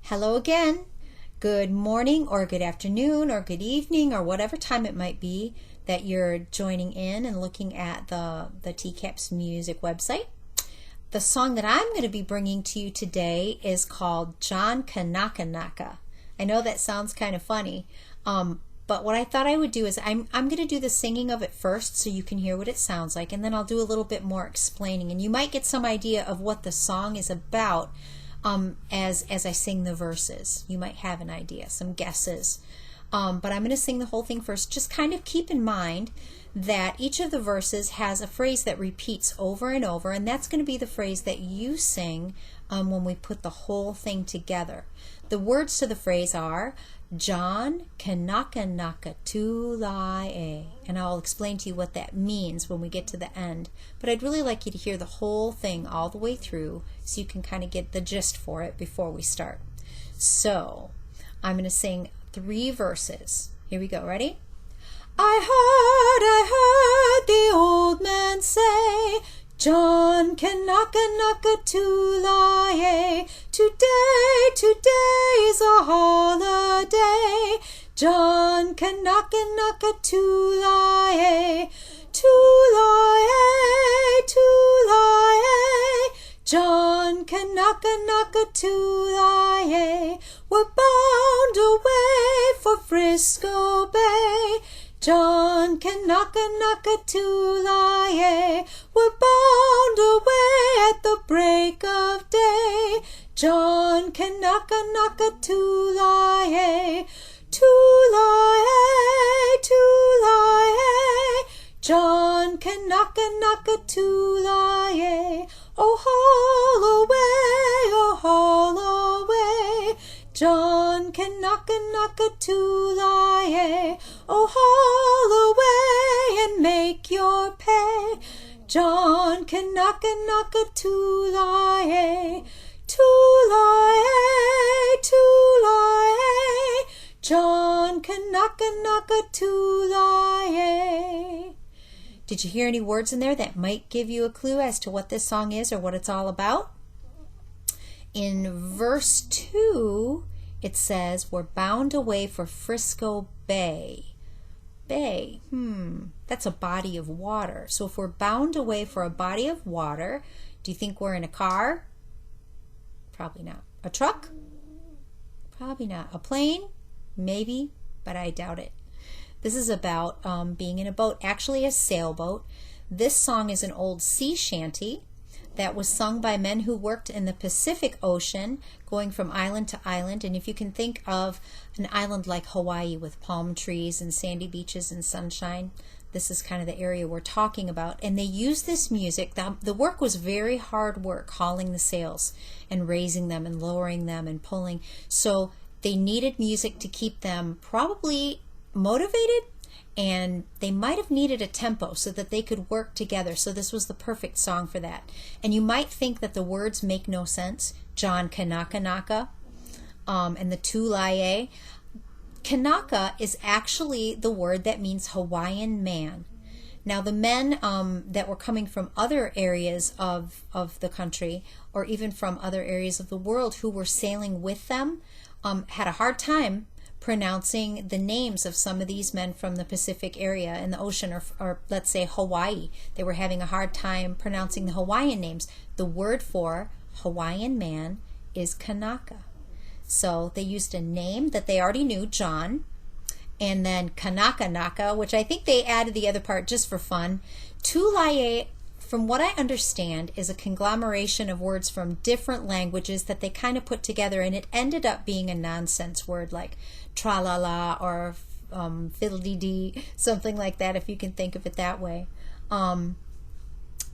Hello again. Good morning or good afternoon or good evening or whatever time it might be that you're joining in and looking at the TCAPS Music website. The song that I'm going to be bringing to you today is called John Kanakanaka. I know that sounds kind of funny, but what I thought I would do is I'm going to do the singing of it first so you can hear what it sounds like, and then I'll do a little bit more explaining, and you might get some idea of what the song is about as I sing the verses. You might have an idea, some guesses. But I'm going to sing the whole thing first. Just kind of keep in mind that each of the verses has a phrase that repeats over and over, and that's going to be the phrase that you sing when we put the whole thing together. The words to the phrase are John Kanakanaka Tulae, and I'll explain to you what that means when we get to the end. But I'd really like you to hear the whole thing all the way through so you can kind of get the gist for it before we start. So I'm going to sing 3 verses. Here we go. Ready? I heard the old man say, John Kanakanaka Tulae, today's a holiday. John Kanakanaka Tulae, Tulae. John Kanakanaka Tulae, we're bound away for Frisco Bay. John Kanakanaka Tulae, we're bound away at the break of day. John Kanakanaka Tulae, Tulae. John Kanakanaka Tulae, oh haul away. John Kanakanaka Tulae, oh haul away and make your pay. John Kanakanaka Tulae, Tulae. John Kanakanaka Tulae. Did you hear any words in there that might give you a clue as to what this song is or what it's all about? In verse 2, it says, we're bound away for Frisco Bay. Bay, that's a body of water. So if we're bound away for a body of water, do you think we're in a car? Probably not. A truck? Probably not. A plane? Maybe, but I doubt it. This is about being in a boat, actually a sailboat. This song is an old sea shanty that was sung by men who worked in the Pacific Ocean, going from island to island. And if you can think of an island like Hawaii with palm trees and sandy beaches and sunshine, this is kind of the area we're talking about. And they used this music. The work was very hard work, hauling the sails and raising them and lowering them and pulling. So they needed music to keep them probably motivated, and they might have needed a tempo so that they could work together. So this was the perfect song for that. And you might think that the words make no sense. John Kanakanaka and the Tulae. Kanaka is actually the word that means Hawaiian man. Now the men that were coming from other areas of the country, or even from other areas of the world, who were sailing with them had a hard time pronouncing the names of some of these men from the Pacific area in the ocean, or let's say Hawaii. They were having a hard time pronouncing the Hawaiian names. The word for Hawaiian man is Kanaka. So they used a name that they already knew, John, and then Kanakanaka, which I think they added the other part just for fun. Tulae, from what I understand, is a conglomeration of words from different languages that they kind of put together, and it ended up being a nonsense word like tra-la-la or fiddle-dee-dee, something like that, if you can think of it that way.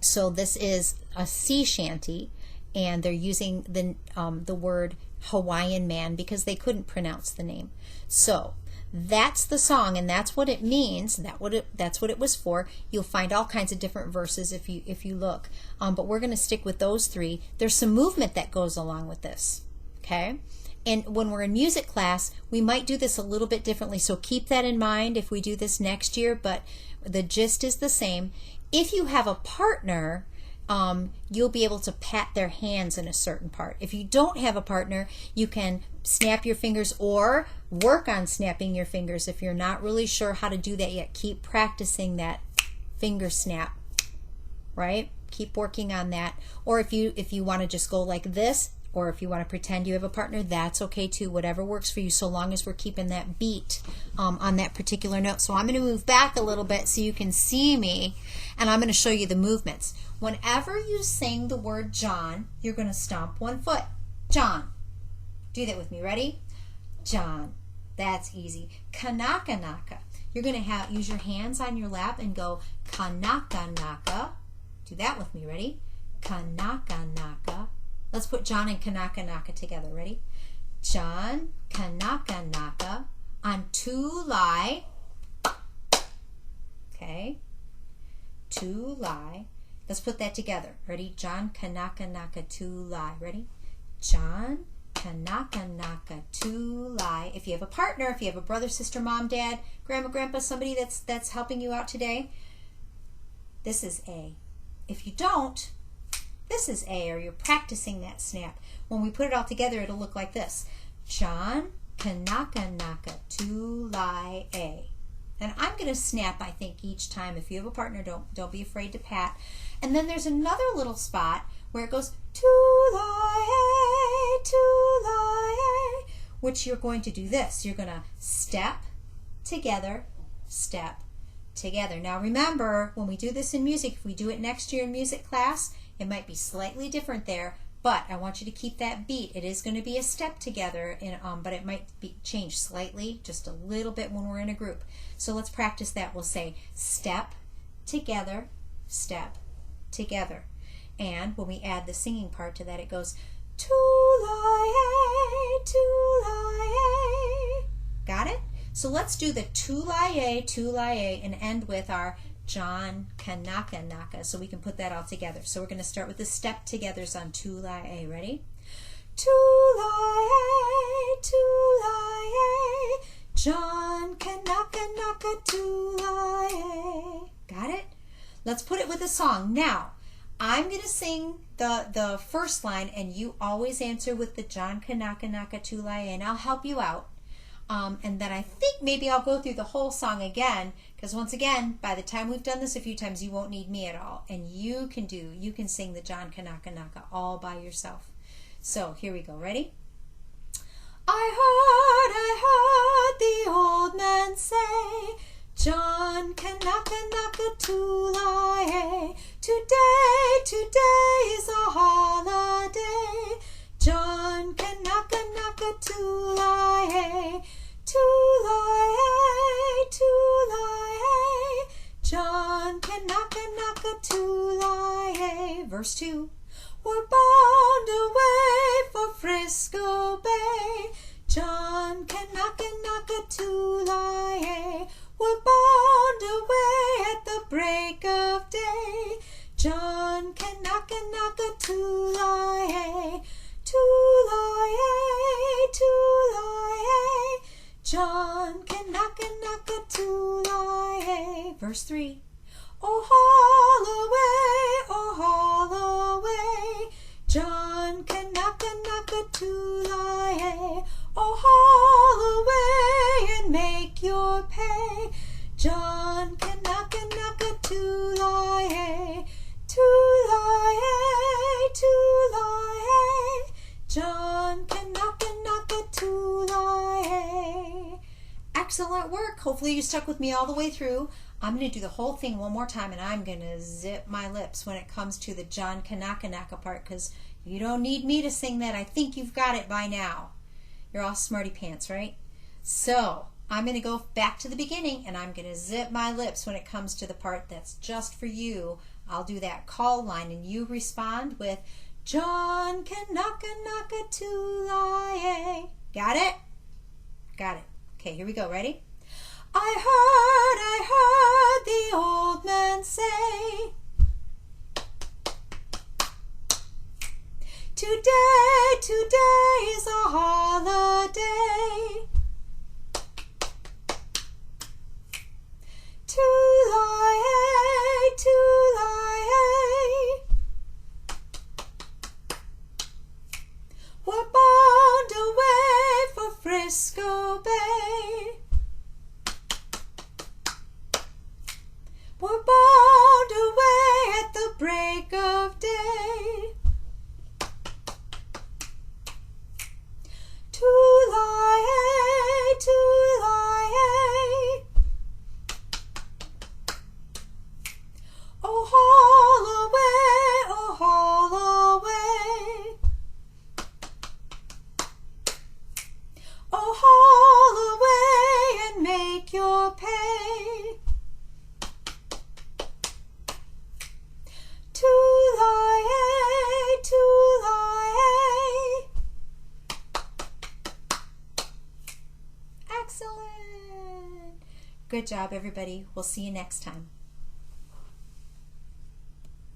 So this is a sea shanty, and they're using the word Hawaiian man because they couldn't pronounce the name. So that's the song, and that's what it means. That's what it was for. You'll find all kinds of different verses if you look, but we're going to stick with those 3. There's some movement that goes along with this, okay? And when we're in music class, we might do this a little bit differently, so keep that in mind if we do this next year, but the gist is the same. If you have a partner you'll be able to pat their hands in a certain part. If you don't have a partner, you can snap your fingers or work on snapping your fingers. If you're not really sure how to do that yet, keep practicing that finger snap, right? Keep working on that. Or if you want to just go like this, or if you want to pretend you have a partner, that's okay too. Whatever works for you, so long as we're keeping that beat on that particular note. So I'm going to move back a little bit so you can see me, and I'm going to show you the movements. Whenever you sing the word John, you're going to stomp one foot. John. Do that with me. Ready? John. That's easy. Kanakanaka. You're going to use your hands on your lap and go Kanakanaka. Do that with me. Ready? Kanakanaka. Let's put John and Kanakanaka together. Ready? John, Kanakanaka, on Tulai. Okay. Tulai. Let's put that together. Ready? John, Kanakanaka, Tulai. Ready? John, Kanakanaka, Tulai. If you have a partner, if you have a brother, sister, mom, dad, grandma, grandpa, somebody that's helping you out today, this is A. If you don't, this is A, or you're practicing that snap. When we put it all together, it'll look like this. John, Kanakanaka, Tulai, A. And I'm going to snap, I think, each time. If you have a partner, don't be afraid to pat. And then there's another little spot where it goes Tulai, A, Tulai, A, which you're going to do this. You're going to step together, step together. Now remember, when we do this in music, if we do it next year in music class, it might be slightly different there, but I want you to keep that beat. It is going to be a step together, but it might be changed slightly, just a little bit when we're in a group. So let's practice that. We'll say step together, step together. And when we add the singing part to that, it goes Tulai, Tulai. Got it? So let's do the Tulai, and end with our John, Kanakanaka, so we can put that all together. So we're going to start with the step togethers on Tulai. Ready? Tulai, John, Kanakanaka, Tulai. Got it? Let's put it with a song. Now, I'm going to sing the first line, and you always answer with the John, Kanakanaka, Tulai, and I'll help you out. And then I think maybe I'll go through the whole song again, because once again, by the time we've done this a few times, you won't need me at all. And you can sing the John Kanakanaka all by yourself. So here we go. Ready? I heard the old man say, John Kanakanaka, Tulai. Today's a holiday. John Kanakanaka, Tulai. Tulai, John Kanakanaka, Tulai. Verse 2. We're bound away for Frisco Bay. John Kanakanaka, Tulai. We're bound away at the break of day. John Kanakanaka, Tulai. Tulai, John Kanakanaka, Tulai. Verse 3. Oh, Holloway, John Kanakanaka, Tulai. Oh, Holloway, and make your pay. John Kanakanaka, Tulai. Tulai, John Kanakanaka, Tulai. Excellent work. Hopefully you stuck with me all the way through. I'm going to do the whole thing one more time, and I'm going to zip my lips when it comes to the John Kanakanaka part, because you don't need me to sing that. I think you've got it by now. You're all smarty pants, right? So I'm going to go back to the beginning, and I'm going to zip my lips when it comes to the part that's just for you. I'll do that call line, and you respond with John Kanakanaka, Tulai. Got it? Got it. Okay, here we go. Ready? I heard the old man say, today's a holiday. Tulai, Frisco Bay. We're bound away at the break of day to lie, to lie. Oh, haul away, oh, haul away. Oh, haul away and make your pay. To lie, to lie. Excellent. Good job, everybody. We'll see you next time.